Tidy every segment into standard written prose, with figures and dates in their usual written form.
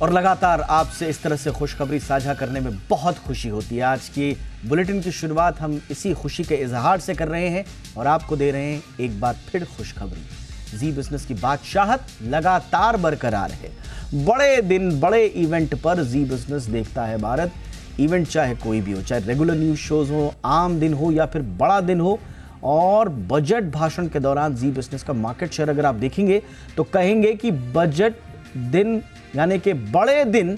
और लगातार आपसे इस तरह से खुशखबरी साझा करने में बहुत खुशी होती है। आज की बुलेटिन की शुरुआत हम इसी खुशी के इजहार से कर रहे हैं और आपको दे रहे हैं एक बार फिर खुशखबरी। जी बिजनेस की बादशाहत लगातार बरकरार है। बड़े दिन बड़े इवेंट पर जी बिजनेस देखता है भारत। इवेंट चाहे कोई भी हो, चाहे रेगुलर न्यूज शोज हो, आम दिन हो या फिर बड़ा दिन हो। और बजट भाषण के दौरान जी बिजनेस का मार्केट शेयर अगर आप देखेंगे तो कहेंगे कि बजट दिन यानी कि बड़े दिन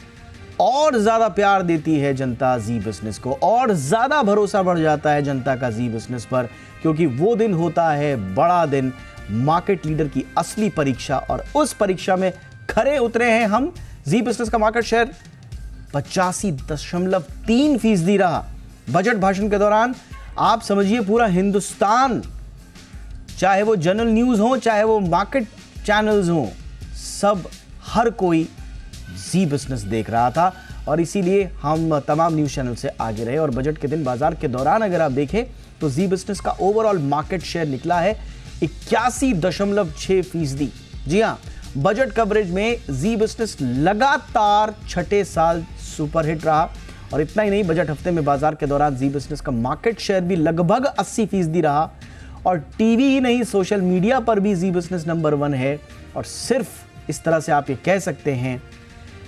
और ज्यादा प्यार देती है जनता जी बिजनेस को, और ज्यादा भरोसा बढ़ जाता है जनता का जी बिजनेस पर, क्योंकि वो दिन होता है बड़ा दिन, मार्केट लीडर की असली परीक्षा। और उस परीक्षा में खरे उतरे हैं हम। जी बिजनेस का मार्केट शेयर 85.3% रहा बजट भाषण के दौरान। आप समझिए पूरा हिंदुस्तान, चाहे वो जनरल न्यूज हो चाहे वो मार्केट चैनल्स हो, सब हर कोई जी बिजनेस देख रहा था। और इसीलिए हम तमाम न्यूज चैनल से आगे रहे। और बजट के दिन बाजार के दौरान अगर आप देखें तो जी बिजनेस का ओवरऑल मार्केट शेयर निकला है 81.6%। जी हां, बजट कवरेज में जी बिजनेस लगातार छठे साल सुपरहिट रहा। और इतना ही नहीं, बजट हफ्ते में बाजार के दौरान जी बिजनेस का मार्केट शेयर भी लगभग 80% रहा। और टीवी ही नहीं, सोशल मीडिया पर भी जी बिजनेस नंबर 1 है। और सिर्फ इस तरह से आप ये कह सकते हैं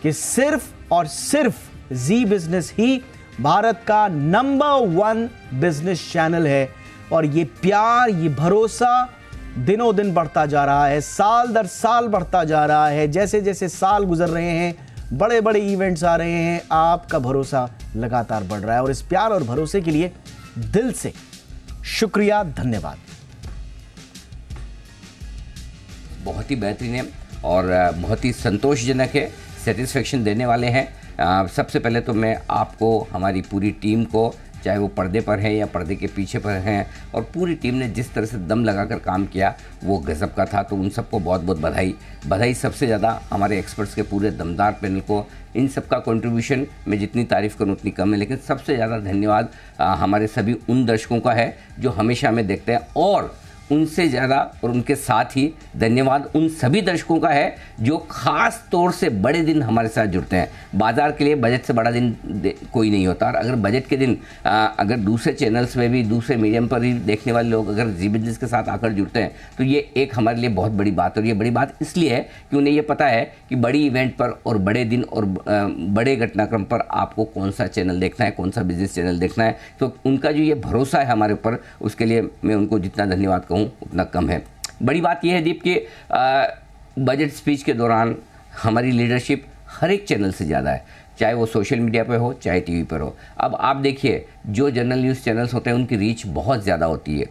कि सिर्फ और सिर्फ जी बिजनेस ही भारत का नंबर 1 बिजनेस चैनल है। और ये प्यार, ये भरोसा दिनों दिन बढ़ता जा रहा है, साल दर साल बढ़ता जा रहा है। जैसे जैसे साल गुजर रहे हैं, बड़े बड़े इवेंट्स आ रहे हैं, आपका भरोसा लगातार बढ़ रहा है। और इस प्यार और भरोसे के लिए दिल से शुक्रिया, धन्यवाद। बहुत ही बेहतरीन है और बहुत ही संतोषजनक है, सेटिस्फेक्शन देने वाले हैं। सबसे पहले तो मैं आपको, हमारी पूरी टीम को, चाहे वो पर्दे पर है या पर्दे के पीछे पर हैं, और पूरी टीम ने जिस तरह से दम लगाकर काम किया वो गज़ब का था। तो उन सबको बहुत बहुत बधाई। सबसे ज़्यादा हमारे एक्सपर्ट्स के पूरे दमदार पैनल को। इन सब का कंट्रीब्यूशन मैं जितनी तारीफ़ करूँ उतनी कम है, लेकिन सबसे ज़्यादा धन्यवाद हमारे सभी उन दर्शकों का है जो हमेशा हमें देखते हैं। और उनसे ज़्यादा और उनके साथ ही धन्यवाद उन सभी दर्शकों का है जो ख़ास तौर से बड़े दिन हमारे साथ जुड़ते हैं। बाजार के लिए बजट से बड़ा दिन कोई नहीं होता। और अगर बजट के दिन अगर दूसरे चैनल्स में भी, दूसरे मीडियम पर भी देखने वाले लोग अगर जी बिजनेस के साथ आकर जुड़ते हैं तो ये एक हमारे लिए बहुत बड़ी बात है। और ये बड़ी बात इसलिए है कि उन्हें ये पता है कि बड़ी इवेंट पर और बड़े दिन और बड़े घटनाक्रम पर आपको कौन सा चैनल देखना है, कौन सा बिजनेस चैनल देखना है। तो उनका जो ये भरोसा है हमारे ऊपर, उसके लिए मैं उनको जितना धन्यवाद कहूँ उतना कम है। बड़ी बात यह है दीप कि बजट स्पीच के दौरान हमारी लीडरशिप हर एक चैनल से ज़्यादा है, चाहे वो सोशल मीडिया पे हो चाहे टीवी पर हो। अब आप देखिए, जो जनरल न्यूज़ चैनल्स होते हैं उनकी रीच बहुत ज़्यादा होती है।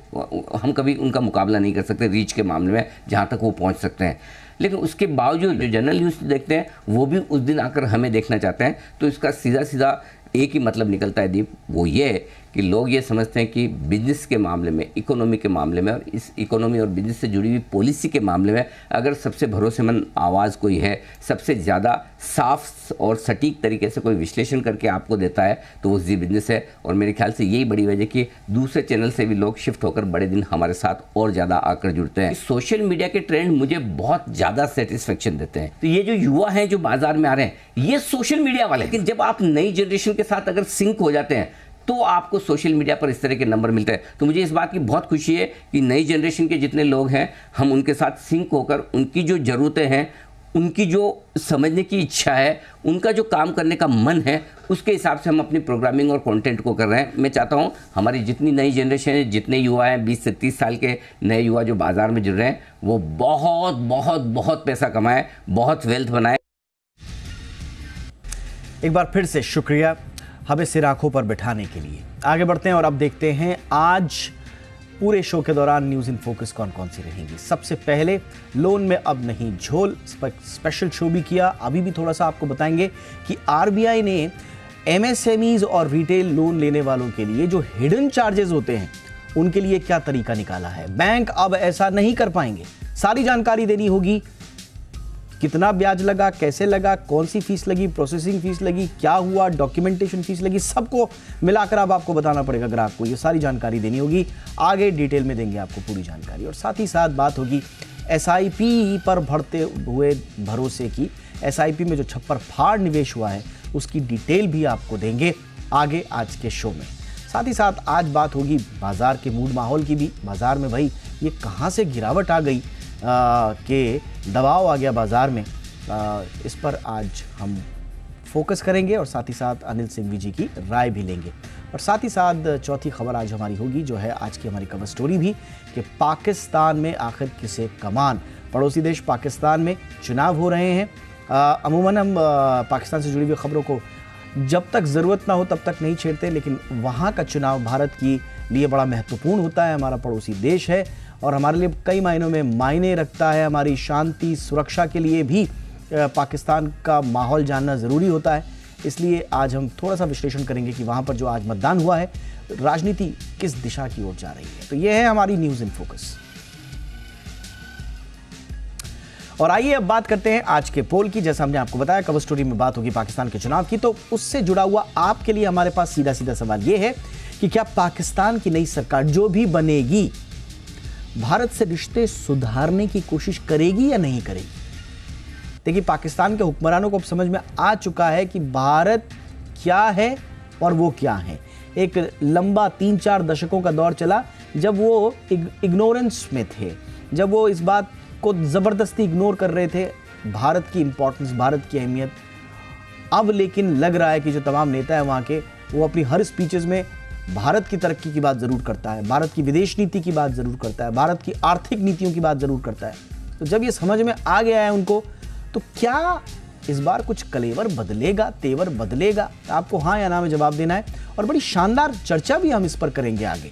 हम कभी उनका मुकाबला नहीं कर सकते रीच के मामले में, जहाँ तक वो पहुँच सकते हैं। लेकिन उसके बावजूद जो जनरल न्यूज़ देखते हैं वो भी उस दिन आकर हमें देखना चाहते हैं। तो इसका सीधा सीधा एक ही मतलब निकलता है दीप, वो ये है कि लोग ये समझते हैं कि बिजनेस के मामले में, इकोनॉमी के मामले में, और इस इकोनॉमी और बिजनेस से जुड़ी हुई पॉलिसी के मामले में अगर सबसे भरोसेमंद आवाज़ कोई है, सबसे ज़्यादा साफ और सटीक तरीके से कोई विश्लेषण करके आपको देता है तो वो जी बिजनेस है। और मेरे ख्याल से यही बड़ी वजह कि दूसरे चैनल से भी लोग शिफ्ट होकर बड़े दिन हमारे साथ और ज़्यादा आकर जुड़ते हैं। सोशल मीडिया के ट्रेंड मुझे बहुत ज़्यादा सेटिस्फेक्शन देते हैं। तो ये जो युवा हैं जो बाजार में आ रहे हैं, ये सोशल मीडिया वाले, लेकिन जब आप नई जनरेशन के साथ अगर सिंक हो जाते हैं तो आपको सोशल मीडिया पर इस तरह के नंबर मिलते हैं। तो मुझे इस बात की बहुत खुशी है कि नई जनरेशन के जितने लोग हैं, हम उनके साथ सिंक होकर उनकी जो ज़रूरतें हैं, उनकी जो समझने की इच्छा है, उनका जो काम करने का मन है, उसके हिसाब से हम अपनी प्रोग्रामिंग और कंटेंट को कर रहे हैं। मैं चाहता हूं हमारी जितनी नई जनरेशन है, जितने युवा हैं, 20 से 30 साल के नए युवा जो बाजार में जुड़ रहे हैं, वो बहुत बहुत बहुत पैसा कमाएं, बहुत वेल्थ बनाएं। एक बार फिर से शुक्रिया हमें सिर आंखों पर बिठाने के लिए। आगे बढ़ते हैं और अब देखते हैं आज पूरे शो के दौरान न्यूज़ इन फोकस कौन कौन सी रहेंगी। सबसे पहले लोन में अब नहीं झोल, स्पेशल शो भी किया। अभी भी थोड़ा सा आपको बताएंगे कि आरबीआई ने एमएसएमईज और रिटेल लोन लेने वालों के लिए जो हिडन चार्जेस होते हैं उनके लिए क्या तरीका निकाला है। बैंक अब ऐसा नहीं कर पाएंगे, सारी जानकारी देनी होगी। कितना ब्याज लगा, कैसे लगा, कौन सी फीस लगी, प्रोसेसिंग फीस लगी, क्या हुआ, डॉक्यूमेंटेशन फीस लगी, सबको मिलाकर अब आपको बताना पड़ेगा ग्राहक को। ये सारी जानकारी देनी होगी। आगे डिटेल में देंगे आपको पूरी जानकारी। और साथ ही साथ बात होगी एसआईपी पर बढ़ते हुए भरोसे की। एसआईपी में जो छप्पर फाड़ निवेश हुआ है उसकी डिटेल भी आपको देंगे आगे आज के शो में। साथ ही साथ आज बात होगी बाजार के मूड माहौल की भी। बाजार में भाई ये कहाँ से गिरावट आ गई कि दबाव आ गया बाजार में, इस पर आज हम फोकस करेंगे और साथ ही साथ अनिल सिंघवी जी की राय भी लेंगे। और साथ ही साथ चौथी खबर आज हमारी होगी जो है आज की हमारी कवर स्टोरी भी कि पाकिस्तान में आखिर किसे कमान। पड़ोसी देश पाकिस्तान में चुनाव हो रहे हैं। अमूमन हम पाकिस्तान से जुड़ी हुई खबरों को जब तक ज़रूरत ना हो तब तक नहीं छेड़ते, लेकिन वहाँ का चुनाव भारत के लिए बड़ा महत्वपूर्ण होता है। हमारा पड़ोसी देश है और हमारे लिए कई मायनों में मायने रखता है। हमारी शांति सुरक्षा के लिए भी पाकिस्तान का माहौल जानना ज़रूरी होता है। इसलिए आज हम थोड़ा सा विश्लेषण करेंगे कि वहाँ पर जो आज मतदान हुआ है राजनीति किस दिशा की ओर जा रही है। तो ये है हमारी न्यूज़ इन फोकस। और आइए अब बात करते हैं आज के पोल की। जैसा हमने आपको बताया कवर स्टोरी में बात होगी पाकिस्तान के चुनाव की, तो उससे जुड़ा हुआ आपके लिए हमारे पास सीधा सीधा सवाल यह है कि क्या पाकिस्तान की नई सरकार जो भी बनेगी भारत से रिश्ते सुधारने की कोशिश करेगी या नहीं करेगी। देखिए, पाकिस्तान के हुक्मरानों को अब समझ में आ चुका है कि भारत क्या है और वो क्या है। एक लंबा 3-4 दशकों का दौर चला जब वो इग्नोरेंस में थे, जब वो इस बात को ज़बरदस्ती इग्नोर कर रहे थे, भारत की इंपॉर्टेंस, भारत की अहमियत। अब लेकिन लग रहा है कि जो तमाम नेता है वहाँ के, वो अपनी हर स्पीचेस में भारत की तरक्की की बात ज़रूर करता है, भारत की विदेश नीति की बात ज़रूर करता है, भारत की आर्थिक नीतियों की बात ज़रूर करता है। तो जब ये समझ में आ गया है उनको, तो क्या इस बार कुछ कलेवर बदलेगा, तेवर बदलेगा? आपको हाँ या ना में जवाब देना है। और बड़ी शानदार चर्चा भी हम इस पर करेंगे आगे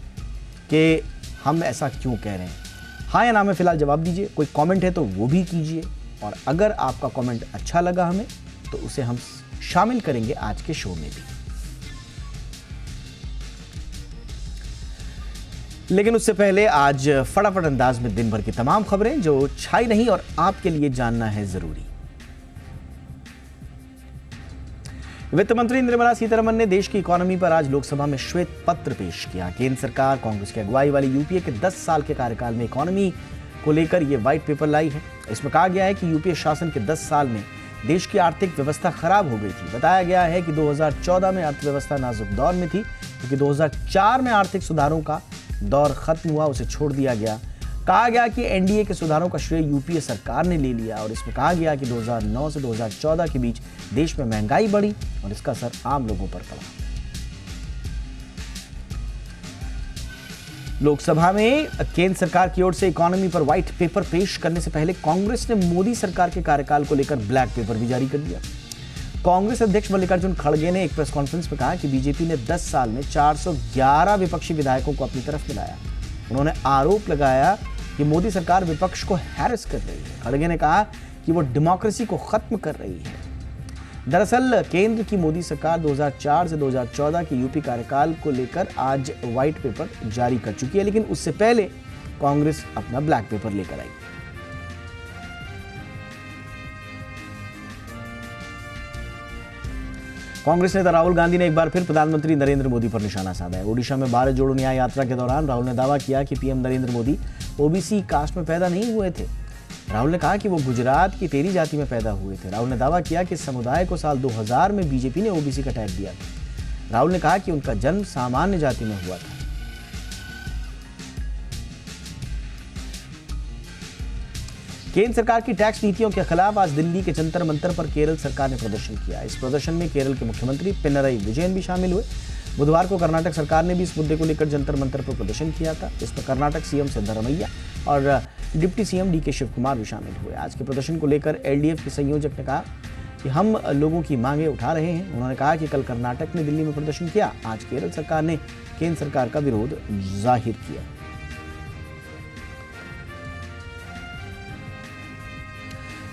कि हम ऐसा क्यों कह रहे हैं। हाँ या ना में फिलहाल जवाब दीजिए। कोई कमेंट है तो वो भी कीजिए, और अगर आपका कमेंट अच्छा लगा हमें तो उसे हम शामिल करेंगे आज के शो में भी। लेकिन उससे पहले आज फटाफट अंदाज में दिन भर की तमाम खबरें जो छाई नहीं और आपके लिए जानना है जरूरी। वित्त मंत्री निर्मला सीतारमण ने देश की इकोनॉमी पर आज लोकसभा में श्वेत पत्र पेश किया। केंद्र सरकार कांग्रेस की अगुवाई वाली यूपीए के 10 साल के कार्यकाल में इकोनॉमी को लेकर यह व्हाइट पेपर लाई है। इसमें कहा गया है कि यूपीए शासन के 10 साल में देश की आर्थिक व्यवस्था खराब हो गई थी। बताया गया है कि 2014 में अर्थव्यवस्था नाजुक दौर में थी, क्योंकि 2004 में आर्थिक सुधारों का दौर खत्म हुआ, उसे छोड़ दिया गया। कहा गया कि एनडीए के सुधारों का श्रेय यूपीए सरकार ने ले लिया, और इसमें कहा गया कि 2009 से 2014 के बीच देश में महंगाई बढ़ी और इसका असर आम लोगों पर पड़ा। लोकसभा में केंद्र सरकार की ओर से इकोनॉमी पर व्हाइट पेपर पेश करने से पहले कांग्रेस ने मोदी सरकार के कार्यकाल को लेकर ब्लैक पेपर भी जारी कर दिया। कांग्रेस अध्यक्ष मल्लिकार्जुन खड़गे ने एक प्रेस कॉन्फ्रेंस में कहा कि बीजेपी ने 10 साल में 411 विपक्षी विधायकों को अपनी तरफ मिलाया। उन्होंने आरोप लगाया कि मोदी सरकार विपक्ष को हैरेस कर रही है। खड़गे ने कहा कि वो डेमोक्रेसी को खत्म कर रही है। दरअसल केंद्र की मोदी सरकार 2004 से 2014 के यूपी कार्यकाल को लेकर आज व्हाइट पेपर जारी कर चुकी है, लेकिन उससे पहले कांग्रेस अपना ब्लैक पेपर लेकर आई। कांग्रेस नेता राहुल गांधी ने एक बार फिर प्रधानमंत्री नरेंद्र मोदी पर निशाना साधा है। ओडिशा में भारत जोड़ो न्याय यात्रा के दौरान राहुल ने दावा किया कि PM Narendra Modi OBC caste में पैदा नहीं हुए थे। राहुल ने कहा कि वो गुजरात की तेरी जाति में पैदा हुए थे। राहुल ने दावा किया कि इस समुदाय को साल 2000 में बीजेपी ने ओबीसी का टैग दिया था। राहुल ने कहा कि उनका जन्म सामान्य जाति में हुआ था। केंद्र सरकार की टैक्स नीतियों के खिलाफ आज दिल्ली के जंतर मंतर पर केरल सरकार ने प्रदर्शन किया। इस प्रदर्शन में केरल के मुख्यमंत्री पिनरई विजयन भी शामिल हुए। बुधवार को कर्नाटक सरकार ने भी इस मुद्दे को लेकर जंतर मंतर पर प्रदर्शन किया था। इसमें कर्नाटक सीएम सिद्धरमैया और deputy CM DK Shivakumar भी शामिल हुए। आज के प्रदर्शन को लेकर एलडीएफ के संयोजक ने कहा कि हम लोगों की मांगे उठा रहे हैं। उन्होंने कहा कि कल कर्नाटक ने दिल्ली में प्रदर्शन किया, आज केरल सरकार ने केंद्र सरकार का विरोध जाहिर किया।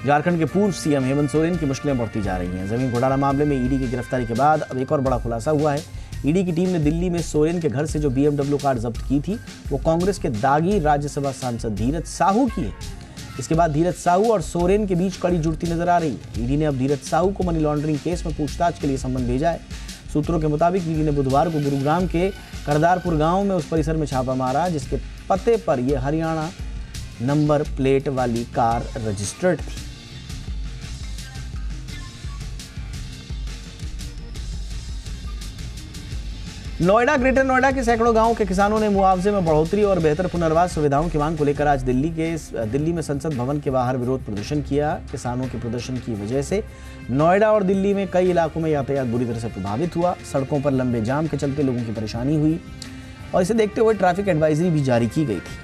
झारखंड के पूर्व सीएम हेमंत सोरेन की मुश्किलें बढ़ती जा रही हैं। जमीन घोटाला मामले में ईडी की गिरफ्तारी के बाद अब एक और बड़ा खुलासा हुआ है। ईडी की टीम ने दिल्ली में सोरेन के घर से जो BMW कार जब्त की थी वो कांग्रेस के दागी राज्यसभा सांसद धीरज साहू की है। इसके बाद धीरज साहू और सोरेन के बीच कड़ी जुड़ती नजर आ रही है। ईडी ने अब धीरज साहू को मनी लॉन्ड्रिंग केस में पूछताछ के लिए सम्मन भेजा है। सूत्रों के मुताबिक ईडी ने बुधवार को गुरुग्राम के करदारपुर गांव में उस परिसर में छापा मारा जिसके पते पर यह हरियाणा नंबर प्लेट वाली कार रजिस्टर्ड थी। नोएडा, ग्रेटर नोएडा के सैकड़ों गांवों के किसानों ने मुआवजे में बढ़ोतरी और बेहतर पुनर्वास सुविधाओं की मांग को लेकर आज दिल्ली में संसद भवन के बाहर विरोध प्रदर्शन किया। किसानों के प्रदर्शन की वजह से नोएडा और दिल्ली में कई इलाकों में यातायात बुरी तरह से प्रभावित हुआ। सड़कों पर लंबे जाम के चलते लोगों की परेशानी हुई और इसे देखते हुए ट्रैफिक एडवाइजरी भी जारी की गई थी।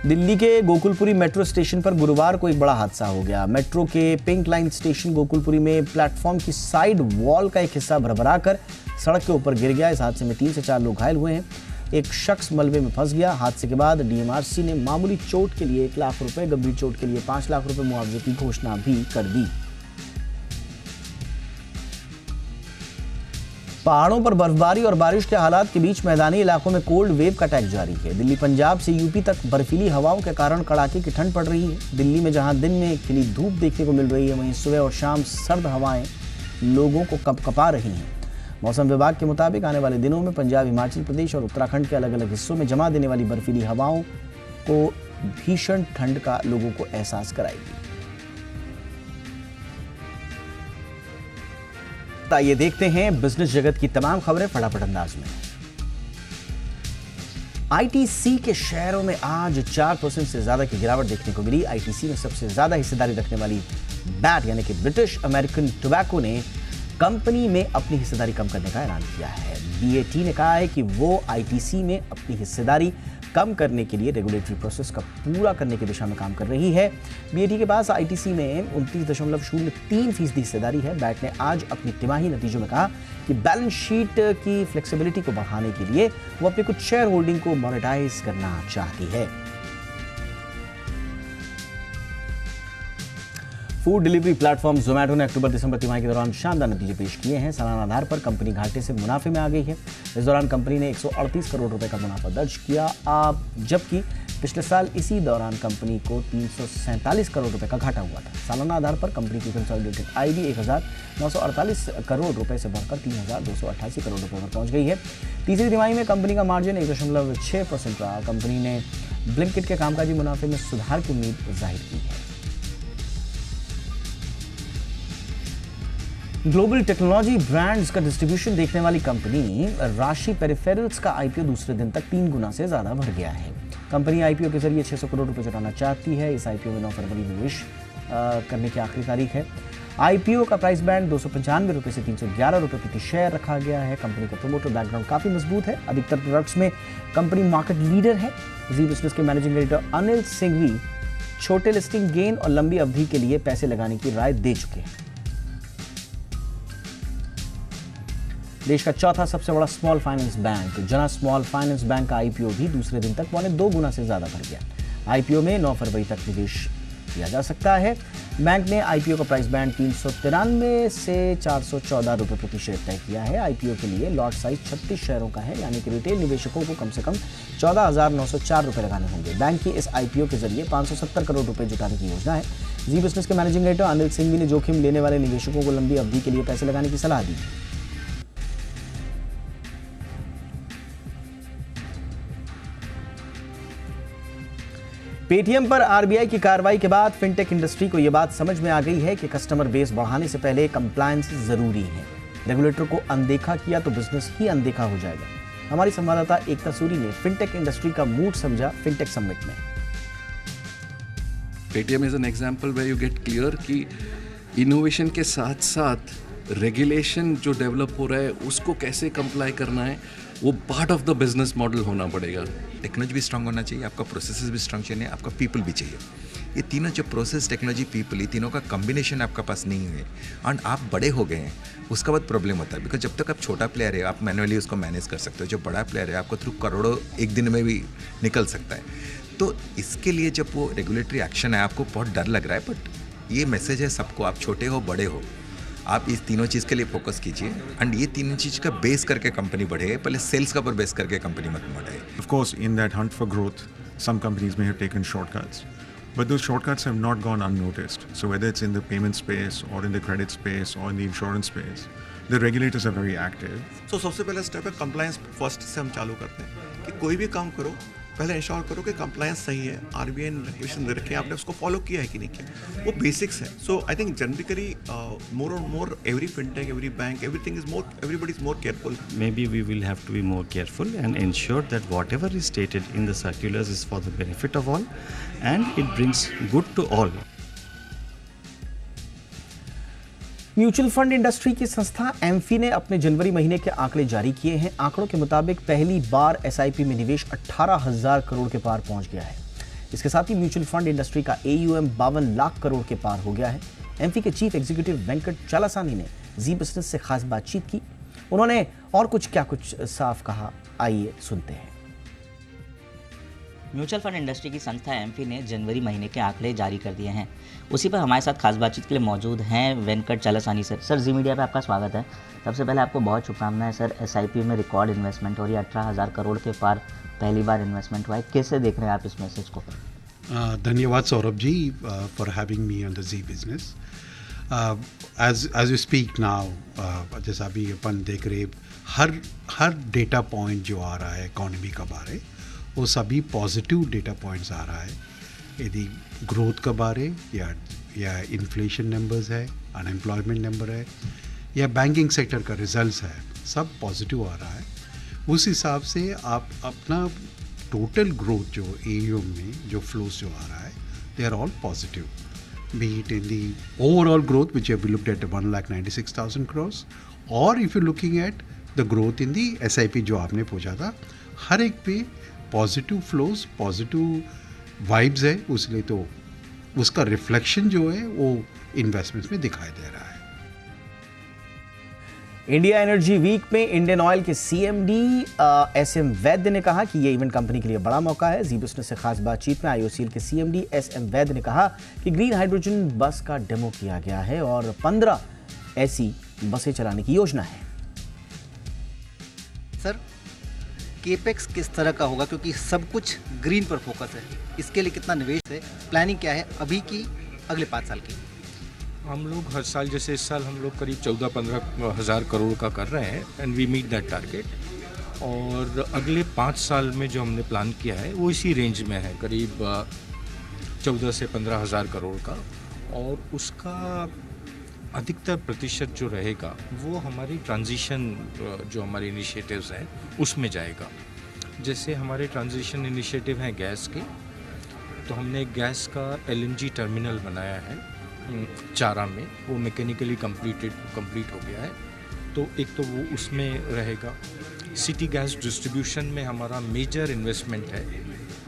दिल्ली के गोकुलपुरी मेट्रो स्टेशन पर गुरुवार को एक बड़ा हादसा हो गया। मेट्रो के पिंक लाइन स्टेशन गोकुलपुरी में प्लेटफॉर्म की साइड वॉल का एक हिस्सा भरभरा कर सड़क के ऊपर गिर गया। इस हादसे में 3 से 4 लोग घायल हुए हैं। एक शख्स मलबे में फंस गया। हादसे के बाद डीएमआरसी ने मामूली चोट के लिए 1 लाख रुपए, गंभीर चोट के लिए 5 लाख रुपए मुआवजे की घोषणा भी कर दी। पहाड़ों पर बर्फबारी और बारिश के हालात के बीच मैदानी इलाकों में कोल्ड वेव का अटैक जारी है। दिल्ली पंजाब से यूपी तक बर्फीली हवाओं के कारण कड़ाके की ठंड पड़ रही है। दिल्ली में जहां दिन में खिली धूप देखने को मिल रही है, वहीं सुबह और शाम सर्द हवाएं लोगों को कपकपा रही हैं। मौसम विभाग के मुताबिक आने वाले दिनों में पंजाब, हिमाचल प्रदेश और उत्तराखंड के अलग अलग हिस्सों में जमा देने वाली बर्फीली हवाओं को भीषण ठंड का लोगों को एहसास कराएगी। आइए देखते हैं बिजनेस जगत की तमाम खबरें फटाफट अंदाज में। आईटीसी के शेयरों में आज 4% से ज्यादा की गिरावट देखने को मिली। आईटीसी में सबसे ज्यादा हिस्सेदारी रखने वाली बैट यानी कि ब्रिटिश अमेरिकन टोबैको ने कंपनी में अपनी हिस्सेदारी कम करने का ऐलान किया है। बीएटी ने कहा है कि वो आईटीसी में अपनी हिस्सेदारी कम करने के लिए रेगुलेटरी प्रोसेस का पूरा करने की दिशा में काम कर रही है। बीएटी के पास आईटीसी में 29.03% हिस्सेदारी है। बैट ने आज अपनी तिमाही नतीजों में कहा कि बैलेंस शीट की फ्लेक्सिबिलिटी को बढ़ाने के लिए वो अपने कुछ शेयर होल्डिंग को मोनेटाइज करना चाहती है। फूड डिलीवरी प्लेटफॉर्म जोमैटो ने अक्टूबर-दिसंबर तिमाही के दौरान शानदार नतीजे पेश किए हैं। सालाना आधार पर कंपनी घाटे से मुनाफे में आ गई है। इस दौरान कंपनी ने 138 करोड़ रुपए का मुनाफा दर्ज किया, जबकि पिछले साल इसी दौरान कंपनी को 347 करोड़ रुपए का घाटा हुआ था। सालाना आधार पर कंपनी की कंसोलिडेटेड आय भी 1948 करोड़ रुपए से बढ़कर 3288 करोड़ रुपए पर पहुंच गई है। तीसरी तिमाही में कंपनी का मार्जिन 1.6% रहा। कंपनी ने ब्लिंकिट के कामकाजी मुनाफे में सुधार की उम्मीद जाहिर की है। ग्लोबल टेक्नोलॉजी ब्रांड्स का डिस्ट्रीब्यूशन देखने वाली कंपनी राशि पेरिफेरल्स का आईपीओ दूसरे दिन तक 3 गुना से ज्यादा बढ़ गया है। कंपनी आईपीओ के जरिए 600 करोड़ रुपए जुटाना चाहती है। इस आईपीओ में 9 फरवरी निवेश करने की आखिरी तारीख है। आईपीओ का प्राइस बैंड 295 रुपए से 311 रुपए प्रति शेयर रखा गया है। कंपनी का प्रोमोटर बैकग्राउंड काफी मजबूत है। अधिकतर प्रोडक्ट्स में कंपनी मार्केट लीडर है। जी बिजनेस के मैनेजिंग डायरेक्टर अनिल सिंघवी छोटे लिस्टिंग गेन और लंबी अवधि के लिए पैसे लगाने की राय दे चुके हैं। देश का चौथा सबसे बड़ा स्मॉल फाइनेंस बैंक जना स्मॉल फाइनेंस बैंक का आईपीओ भी दूसरे दिन तक 1.25 गुना से ज्यादा बढ़ गया। आईपीओ में 9 फरवरी तक निवेश किया जा सकता है। बैंक ने आईपीओ का प्राइस बैंड 393 से 414 रुपए प्रति शेयर तय किया है। आईपीओ के लिए लॉट साइज 36 शेयरों का है, यानी कि रिटेल निवेशकों को कम से कम 14,904 रुपए लगाने होंगे। बैंक की इस आईपीओ के जरिए 570 करोड़ रुपए जुटाने की योजना है। जी बिजनेस के मैनेजिंग डायरेक्टर अनिल सिंघवी ने जोखिम लेने वाले निवेशकों को लंबी अवधि के लिए पैसे लगाने की सलाह दी। पेटीएम पर आरबीआई की कार्रवाई के बाद फिनटेक इंडस्ट्री को यह बात समझ में आ गई है कि कस्टमर बेस बढ़ाने से पहले कंप्लायंस जरूरी है। रेगुलेटर को अनदेखा किया तो बिजनेस ही अनदेखा हो जाएगा। हमारी संवाददाता एकता सूरी ने फिनटेक इंडस्ट्री का मूड समझा फिनटेक समिट में। Paytm is an example where you get clear कि इनोवेशन के साथ साथ रेगुलेशन जो डेवलप हो रहा है उसको कैसे कंप्लाई करना है, वो part of the business model होना पड़ेगा। टेक्नोलॉजी भी स्ट्रांग होना चाहिए, आपका प्रोसेसेस भी स्ट्रांग चाहिए, आपका पीपल भी चाहिए। ये तीनों जो प्रोसेस, टेक्नोलॉजी, पीपल, ये तीनों का कॉम्बिनेशन आपका पास नहीं है एंड आप बड़े हो गए हैं, उसका बाद प्रॉब्लम होता है। बिकॉज जब तक आप छोटा प्लेयर है आप मैनुअली उसको मैनेज कर सकते हो, जो बड़ा प्लेयर है आपको थ्रू करोड़ों एक दिन में भी निकल सकता है। तो इसके लिए जब वो रेगुलेटरी एक्शन है आपको बहुत डर लग रहा है, बट ये मैसेज है सबको, आप छोटे हो बड़े हो, आप इस तीनों चीज़ के लिए फोकस कीजिए एंड ये तीनों चीज़ का बेस करके कंपनी बढ़े, पहले सेल्स का पर बेस करके कंपनी मत बढ़े। Of course, in that hunt for growth, some companies may have taken shortcuts, but those shortcuts have not gone unnoticed. So whether it's in the payment space or in the credit space or in the insurance space, the regulators are very active. So सबसे पहला step है compliance first से हम चालू करते हैं कि कोई भी काम करो पहले इंश्योर करो कि कंप्लायंस सही है, आरबीआई ने रेगुलेशन दे रखे हैं, आपने उसको फॉलो किया है कि नहीं किया, वो बेसिक्स है. सो आई थिंक जनरली मोर और more every fintech, every bank, everything is more, everybody is more careful. Maybe we will have to be more careful and ensure that whatever is stated in the circulars is for the benefit of all and it brings good to all. Mutual fund industry की संस्था amphi ने अपने जनवरी महीने के आंकड़े जारी किए हैं. आंकड़ों के मुताबिक पहली बार एसआईपी में निवेश 18,000 करोड़ के पार पहुंच गया है. इसके साथ ही म्यूचुअल फंड इंडस्ट्री का एयूएम 52 लाख करोड़ के पार हो गया है. एम्फी के चीफ एग्जीक्यूटिव वेंकट चलासानी ने जी बिजनेस से खास बातचीत की. उन्होंने और कुछ साफ कहा, आइए सुनते हैं. म्यूचुअल फंड इंडस्ट्री की संस्था एम्फी ने जनवरी महीने के आंकड़े जारी कर दिए हैं. उसी पर हमारे साथ खास बातचीत के लिए मौजूद हैं वेंकट चलासानी सर. सर, जी मीडिया पे आपका स्वागत है. सबसे पहले आपको बहुत शुभकामनाएं सर. एसआईपी में रिकॉर्ड इन्वेस्टमेंट हो रही है, 18,000 करोड़ के पार पहली बार इन्वेस्टमेंट हुआ है. कैसे देख रहे हैं आप इस मैसेज को? धन्यवाद Saurabh ji for having me on the Zee business. As you speak now, जैसा अभी अपन देख रहे, हर डेटा पॉइंट जो आ रहा है इकॉनमी का बारे, वो सभी पॉजिटिव डेटा पॉइंट्स आ रहा है. यदि ग्रोथ का बारे या इन्फ्लेशन नंबर्स है, अनएम्प्लॉयमेंट नंबर है, या बैंकिंग सेक्टर का रिजल्ट्स है, सब पॉजिटिव आ रहा है. उस हिसाब से आप अपना टोटल ग्रोथ जो एयूएम में जो फ्लोज जो आ रहा है, they are all positive. Be it in the overall growth, which have looked at 1,96,000 crores, or if you're looking at the growth in the SIP जो आपने पूछा था, हर एक पे पॉजिटिव फ्लोज, पॉजिटिव वाइब्स है. उसलिए तो उसका रिफ्लेक्शन जो है वो इन्वेस्टमेंट्स में दिखाई दे रहा है. इंडिया एनर्जी वीक में इंडियन ऑयल के सीएमडी एसएम वैद्य ने कहा कि यह इवेंट कंपनी के लिए बड़ा मौका है. जी बिजनेस से खास बातचीत में आईओसीएल के सीएमडी एसएम वैद्य ने कहा कि ग्रीन हाइड्रोजन बस का डेमो किया गया है और 15 ऐसी बसें चलाने की योजना है. सर, केपेक्स किस तरह का होगा, क्योंकि सब कुछ ग्रीन पर फोकस है, इसके लिए कितना निवेश है, प्लानिंग क्या है अभी की, अगले 5 साल की? हम लोग हर साल, जैसे इस साल हम लोग करीब 14-15 हज़ार करोड़ का कर रहे हैं and we meet that target. और अगले 5 साल में जो हमने प्लान किया है वो इसी रेंज में है, करीब 14 से 15 हज़ार करोड़ का. और उसका अधिकतर प्रतिशत जो रहेगा वो हमारी ट्रांजिशन जो हमारे इनिशिएटिव्स हैं उसमें जाएगा. जैसे हमारे ट्रांजिशन इनिशिएटिव हैं गैस के, तो हमने गैस का एलएनजी टर्मिनल बनाया है चारा में, वो मैकेनिकली कंप्लीट हो गया है. तो एक तो वो उसमें रहेगा. सिटी गैस डिस्ट्रीब्यूशन में हमारा मेजर इन्वेस्टमेंट है,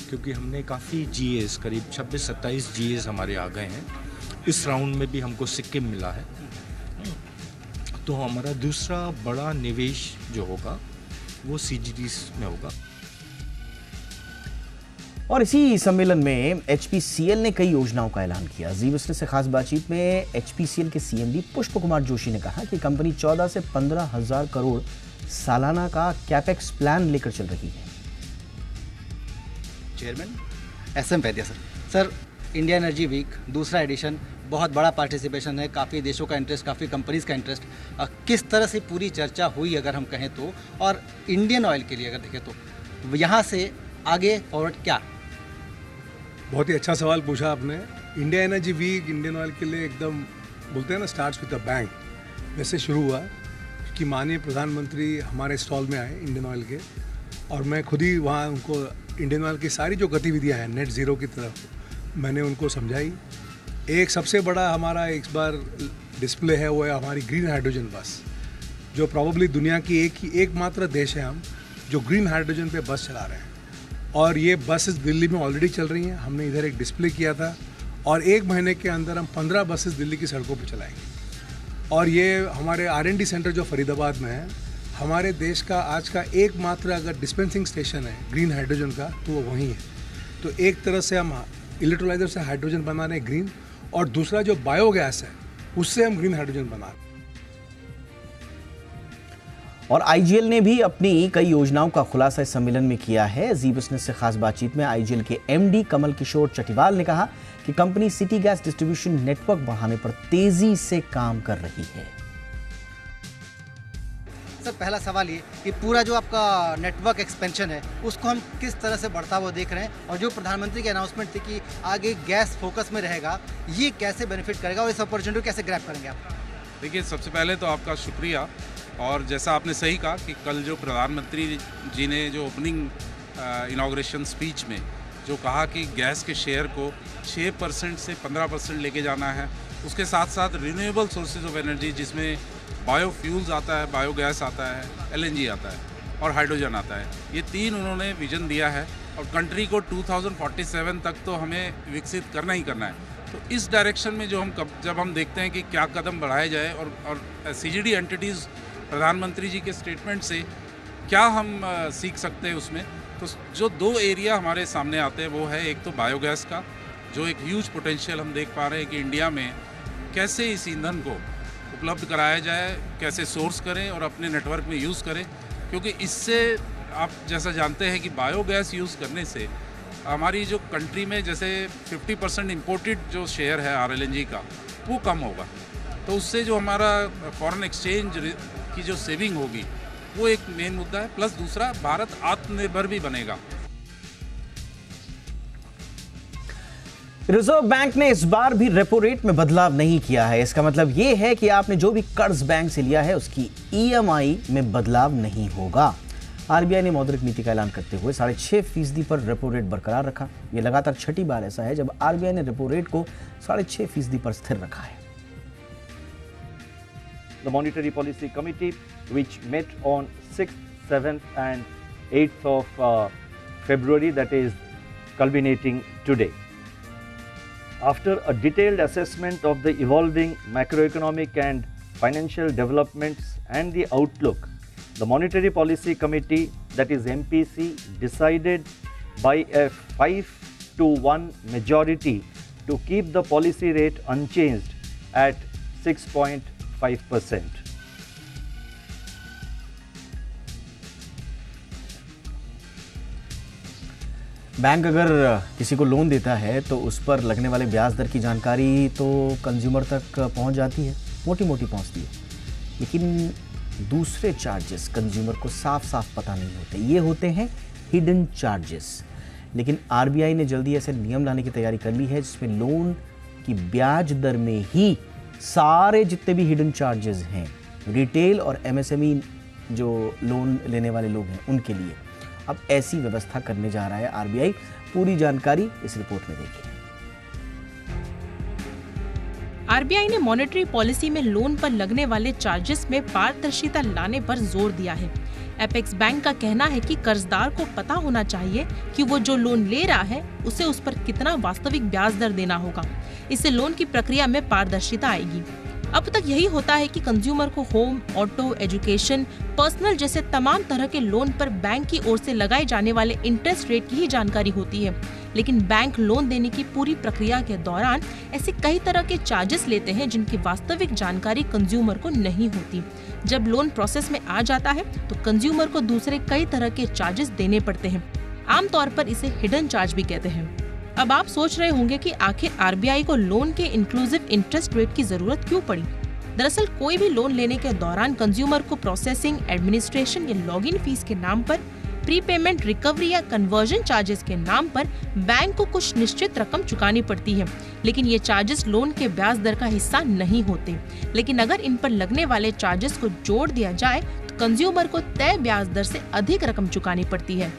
क्योंकि हमने काफ़ी जीएस, करीब 26-27 जीएस हमारे आ गए हैं. इस राउंड में भी हमको सिक्किम मिला है. तो हमारा दूसरा बड़ा निवेश जो होगा वो सीजीडीज में होगा. और इसी सम्मेलन में एचपीसीएल ने कई योजनाओं का ऐलान किया. जी बिजनेस से खास बातचीत में एचपीसीएल के सीएमडी पुष्प कुमार जोशी ने कहा कि कंपनी 14 से 15 हज़ार करोड़ सालाना का कैपेक्स प्लान लेकर चल रही है. Chairman SM Vaidya sir. Sir, India energy week दूसरा एडिशन, बहुत बड़ा पार्टिसिपेशन है, काफ़ी देशों का इंटरेस्ट, काफ़ी कंपनीज़ का इंटरेस्ट. किस तरह से पूरी चर्चा हुई अगर हम कहें तो, और इंडियन ऑयल के लिए अगर देखें तो यहाँ से आगे फॉरवर्ड क्या? बहुत ही अच्छा सवाल पूछा आपने. India energy week Indian oil के लिए एकदम बोलते हैं ना, स्टार्ट्स विद अ बैंग, वैसे शुरू हुआ कि माननीय प्रधानमंत्री हमारे स्टॉल में आए इंडियन ऑयल के, और मैं खुद ही वहाँ उनको इंडियन ऑयल की सारी जो गतिविधियाँ हैं नेट ज़ीरो की तरफ मैंने उनको समझाई. एक सबसे बड़ा हमारा इस बार डिस्प्ले है वो है हमारी ग्रीन हाइड्रोजन बस, जो प्रॉबली दुनिया की एकमात्र देश है हम जो ग्रीन हाइड्रोजन पे बस चला रहे हैं. और ये बसेस दिल्ली में ऑलरेडी चल रही हैं. हमने इधर एक डिस्प्ले किया था और 1 महीने के अंदर हम 15 बसेस दिल्ली की सड़कों पर चलाएंगे. और ये हमारे R&D सेंटर जो फरीदाबाद में है, हमारे देश का आज का एकमात्र अगर डिस्पेंसिंग स्टेशन है ग्रीन हाइड्रोजन का तो वो वहीं है. तो एक तरह से हम इलेक्ट्रोलाइजर से हाइड्रोजन बना रहे हैं ग्रीन, और दूसरा जो बायोगैस है उससे हम ग्रीन हाइड्रोजन बना रहे हैं. और आईजीएल ने भी अपनी कई योजनाओं का खुलासा इस सम्मेलन में किया है. जी बिजनेस से खास बातचीत में आईजीएल के एमडी कमल किशोर चटीवाल ने कहा कि company city gas distribution network बढ़ाने पर तेजी से काम कर रही है. सर पहला सवाल ये कि पूरा जो आपका नेटवर्क एक्सपेंशन है उसको हम किस तरह से बढ़ता हुआ देख रहे हैं, और जो प्रधानमंत्री की अनाउंसमेंट थी कि आगे गैस फोकस में रहेगा, ये कैसे बेनिफिट करेगा और इस अपॉर्चुनिटी को कैसे ग्रैब करेंगे आप? देखिए, सबसे पहले तो आपका शुक्रिया, और जैसा आपने सही कहा कि कल जो प्रधानमंत्री जी ने जो ओपनिंग इनाग्रेशन स्पीच में जो कहा कि गैस के शेयर को 6% से 15% लेके जाना है, उसके साथ साथ रिन्यूएबल सोर्सेज ऑफ एनर्जी जिसमें बायोफ्यूल्स आता है, बायोगैस आता है, एलएनजी आता है और हाइड्रोजन आता है, ये 3 उन्होंने विजन दिया है और कंट्री को 2047 तक तो हमें विकसित करना ही करना है। तो इस डायरेक्शन में जब हम देखते हैं कि क्या कदम बढ़ाए जाए और सीजीडी एंटिटीज़ प्रधानमंत्री जी के स्टेटमेंट से क्या हम सीख सकते हैं उसमें, तो जो 2 एरिया हमारे सामने आते हैं वो है एक तो बायोगैस का, जो एक ह्यूज पोटेंशियल हम देख पा रहे हैं कि इंडिया में कैसे इस ईंधन को उपलब्ध कराया जाए, कैसे सोर्स करें और अपने नेटवर्क में यूज़ करें, क्योंकि इससे आप जैसा जानते हैं कि बायोगैस यूज़ करने से हमारी जो कंट्री में जैसे 50% इम्पोर्टेड जो शेयर है आरएलएनजी का वो कम होगा, तो उससे जो हमारा फॉरेन एक्सचेंज की जो सेविंग होगी वो एक मेन मुद्दा है। प्लस दूसरा, भारत आत्मनिर्भर भी बनेगा। रिजर्व बैंक ने इस बार भी रेपो रेट में बदलाव नहीं किया है। इसका मतलब यह है कि आपने जो भी कर्ज बैंक से लिया है उसकी ईएमआई में बदलाव नहीं होगा। आरबीआई ने मौद्रिक नीति का ऐलान करते हुए 6.5% पर रेपो रेट बरकरार रखा। यह लगातार छठी बार ऐसा है जब आरबीआई ने रेपो रेट को 6.5% पर स्थिर रखा है। The Monetary Policy Committee, which met on 6th, 7th and 8th of February, that is culminating today. After a detailed assessment of the evolving macroeconomic and financial developments and the outlook, the Monetary Policy Committee, that is MPC, decided by a 5-1 majority to keep the policy rate unchanged at 6.5%. Bank अगर किसी को loan देता है तो उस पर लगने वाले ब्याज दर की जानकारी तो कंज्यूमर तक पहुंच जाती है, मोटी मोटी पहुंचती है, लेकिन दूसरे चार्जेस कंज्यूमर को साफ साफ पता नहीं होते। ये होते हैं हिडन चार्जेस। लेकिन आरबीआई ने जल्दी ऐसे नियम लाने की तैयारी कर ली है जिसमें लोन की ब्याज दर में ही सारे जितने भी हिडन चार्जेस हैं, रिटेल और एमएसएमई जो लोन लेने वाले लोग हैं उनके लिए अब ऐसी व्यवस्था करने जा रहा है आरबीआई। पूरी जानकारी इस रिपोर्ट में देखिए। आरबीआई ने मॉनेटरी पॉलिसी में लोन पर लगने वाले चार्जेस में पारदर्शिता लाने पर जोर दिया है। एपेक्स बैंक का कहना है कि कर्जदार को पता होना चाहिए कि वो जो लोन ले रहा है उसे उस पर कितना वास्तविक ब्याज दर देना होगा। इससे लोन की प्रक्रिया में पारदर्शिता आएगी। अब तक यही होता है कि कंज्यूमर को होम, ऑटो, एजुकेशन, पर्सनल जैसे तमाम तरह के लोन पर बैंक की ओर से लगाए जाने वाले इंटरेस्ट रेट की ही जानकारी होती है, लेकिन बैंक लोन देने की पूरी प्रक्रिया के दौरान ऐसे कई तरह के चार्जेस लेते हैं जिनकी वास्तविक जानकारी कंज्यूमर को नहीं होती। जब लोन प्रोसेस में आ जाता है तो कंज्यूमर को दूसरे कई तरह के चार्जेस देने पड़ते हैं। आमतौर पर इसे हिडन चार्ज भी कहते हैं। अब आप सोच रहे होंगे कि आखिर आरबीआई को लोन के इंक्लूसिव इंटरेस्ट रेट की जरूरत क्यों पड़ी। दरअसल कोई भी लोन लेने के दौरान कंज्यूमर को प्रोसेसिंग, एडमिनिस्ट्रेशन या लॉगिन फीस के नाम पर, प्रीपेमेंट, रिकवरी या कन्वर्जन चार्जेस के नाम पर बैंक को कुछ निश्चित रकम चुकानी पड़ती है, लेकिन ये चार्जेस लोन के ब्याज दर का हिस्सा नहीं होते। लेकिन अगर इन पर लगने वाले चार्जेस को जोड़ दिया जाए तो कंज्यूमर को तय ब्याज दर से अधिक रकम चुकानी पड़ती है।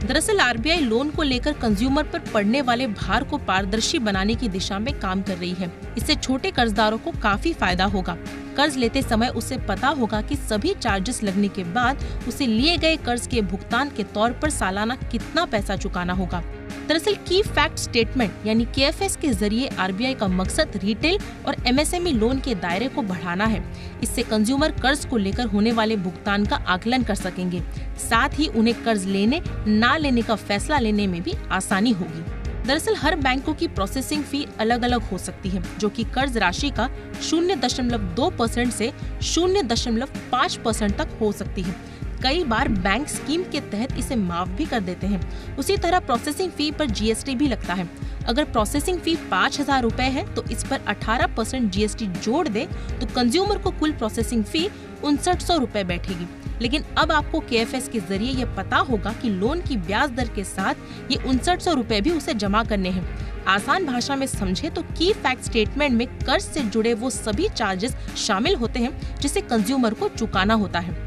दरअसल आरबीआई लोन को लेकर कंज्यूमर पर पड़ने वाले भार को पारदर्शी बनाने की दिशा में काम कर रही है। इससे छोटे कर्जदारों को काफी फायदा होगा। कर्ज लेते समय उसे पता होगा कि सभी चार्जेस लगने के बाद उसे लिए गए कर्ज के भुगतान के तौर पर सालाना कितना पैसा चुकाना होगा। दरअसल की फैक्ट स्टेटमेंट यानी KFS के जरिए आरबीआई का मकसद रिटेल और एमएसएमई लोन के दायरे को बढ़ाना है। इससे कंज्यूमर कर्ज को लेकर होने वाले भुगतान का आकलन कर सकेंगे, साथ ही उन्हें कर्ज लेने ना लेने का फैसला लेने में भी आसानी होगी। दरअसल हर बैंकों की प्रोसेसिंग फी अलग अलग हो सकती है, जो कि कर्ज राशि का 0.2% से 0.5% तक हो सकती है। कई बार बैंक स्कीम के तहत इसे माफ भी कर देते हैं। उसी तरह प्रोसेसिंग फी पर GST भी लगता है। अगर प्रोसेसिंग फी 5,000 रुपए है तो इस पर 18% GST जोड़ दे तो कंज्यूमर को कुल प्रोसेसिंग फी 6,900 रुपए बैठेगी। लेकिन अब आपको KFS के जरिए ये पता होगा कि लोन की ब्याज दर के साथ ये 6,900 रुपए भी उसे जमा करने हैं। आसान भाषा में समझे तो की फैक्ट स्टेटमेंट में कर्ज से जुड़े वो सभी चार्जेस शामिल होते हैं जिसे कंज्यूमर को चुकाना होता है।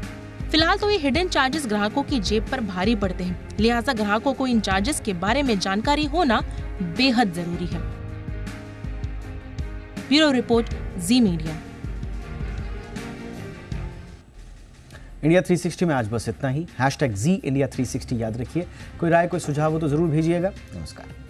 फिलहाल तो ये हिडन चार्जेस ग्राहकों की जेब पर भारी पड़ते हैं, लिहाजा ग्राहकों को इन चार्जेस के बारे में जानकारी होना बेहद जरूरी है। ब्यूरो रिपोर्ट, जी मीडिया। इंडिया 360 में आज बस इतना ही। #ZIndia360 याद रखिए। कोई राय, कोई सुझाव हो तो जरूर भेजिएगा। नमस्कार।